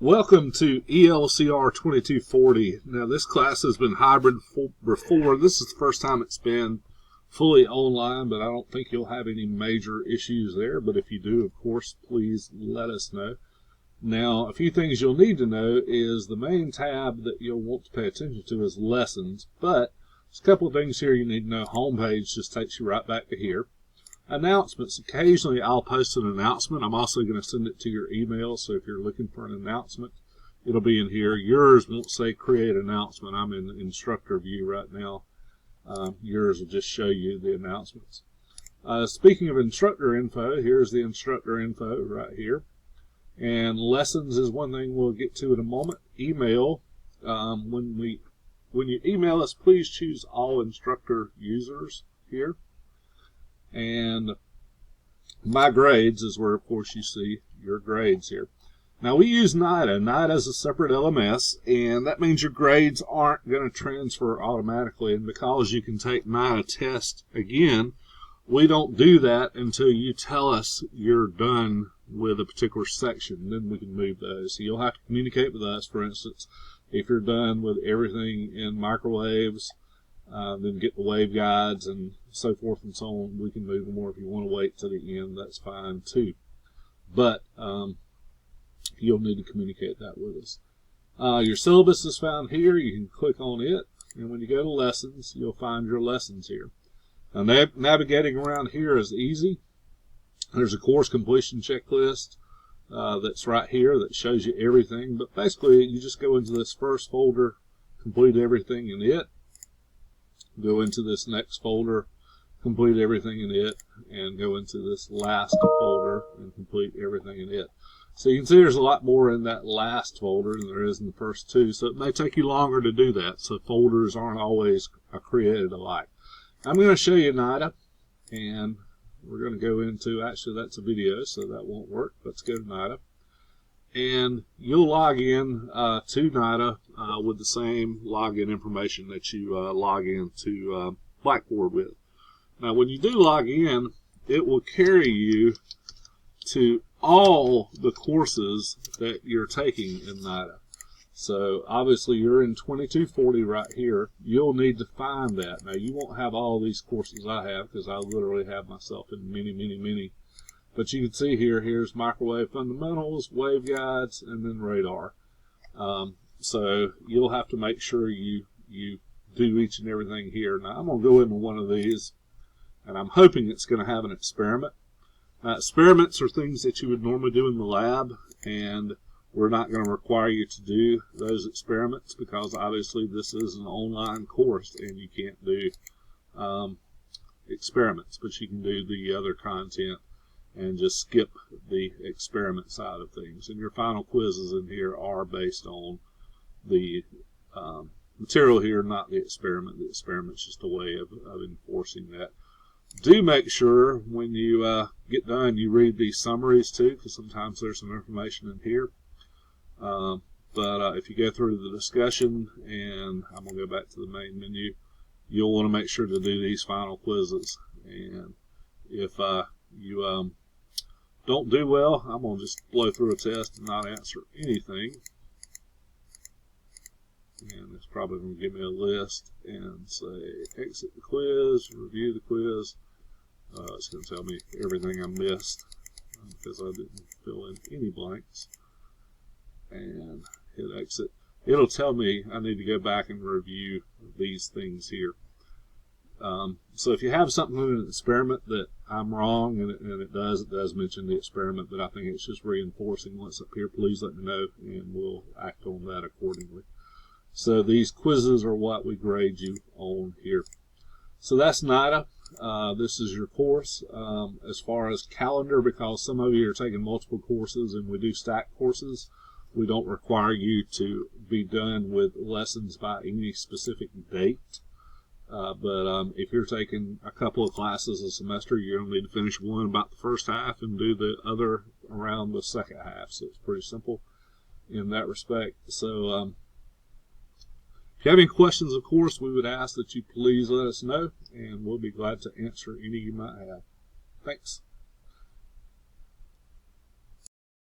Welcome to ELCR 2240. Now, this class has been hybrid before. This is the first time it's been fully online, but I don't think you'll have any major issues there. But if you do, of course, please let us know. Now, a few things you'll need to know is the main tab that you'll want to pay attention to is lessons. But there's a couple of things here you need to know. Homepage just takes you right back to here. Announcements. Occasionally I'll post an announcement. I'm also going to send it to your email, so if you're looking for an announcement, it'll be in here. Yours won't say create announcement. I'm in instructor view right now. Yours will just show you the announcements. Speaking of instructor info, here's the instructor info right here. And lessons is one thing we'll get to in a moment. Email. When you email us, please choose all instructor users here. And my grades is where, of course, you see your grades here. Now, we use NIDA. NIDA is a separate LMS, and that means your grades aren't going to transfer automatically. And because you can take NIDA test again, we don't do that until you tell us you're done with a particular section. Then we can move those. So you'll have to communicate with us. For instance, if you're done with everything in microwaves, then get the waveguides and so forth and so on. We can move them, or if you want to wait to the end, that's fine too. But you'll need to communicate that with us. Your syllabus is found here. You can click on it, and when you go to lessons, you'll find your lessons here. Now, navigating around here is easy. There's a course completion checklist that's right here that shows you everything. But basically, you just go into this first folder, complete everything in it. Go into this next folder, complete everything in it, and go into this last folder and complete everything in it. So you can see there's a lot more in that last folder than there is in the first two, so it may take you longer to do that, so folders aren't always created alike. I'm going to show you NIDA, and we're going to go into, actually that's a video, so that won't work. Let's go to NIDA. And you'll log in to NIDA with the same login information that you log into Blackboard with. Now, when you do log in, it will carry you to all the courses that you're taking in NIDA. So, obviously, you're in 2240 right here. You'll need to find that. Now, you won't have all these courses I have, because I literally have myself in many. But you can see here, here's microwave fundamentals, waveguides, and then radar. So you'll have to make sure you do each and everything here. Now I'm going to go into one of these, and I'm hoping it's going to have an experiment. Experiments are things that you would normally do in the lab, and we're not going to require you to do those experiments because obviously this is an online course and you can't do experiments, but you can do the other content and just skip the experiment side of things. And your final quizzes in here are based on the material here, not the experiment. The experiment's just a way of enforcing that. Do make sure when you get done you read these summaries too, because sometimes there's some information in here. But if you go through the discussion, and I'm going to go back to the main menu, you'll want to make sure to do these final quizzes. And if you don't do well, I'm going to just blow through a test and not answer anything. And it's probably going to give me a list and say exit the quiz, review the quiz. It's going to tell me everything I missed because I didn't fill in any blanks. And hit exit. It'll tell me I need to go back and review these things here. So if you have something in an experiment that I'm wrong, and it does mention the experiment, but I think it's just reinforcing what's up here, please let me know, and we'll act on that accordingly. So these quizzes are what we grade you on here. So that's NIDA. This is your course. As far as calendar, because some of you are taking multiple courses and we do stack courses, we don't require you to be done with lessons by any specific date. But if you're taking a couple of classes a semester, you're going to need to finish one about the first half and do the other around the second half. So it's pretty simple in that respect. So if you have any questions, of course, we would ask that you please let us know, and we'll be glad to answer any you might have. Thanks.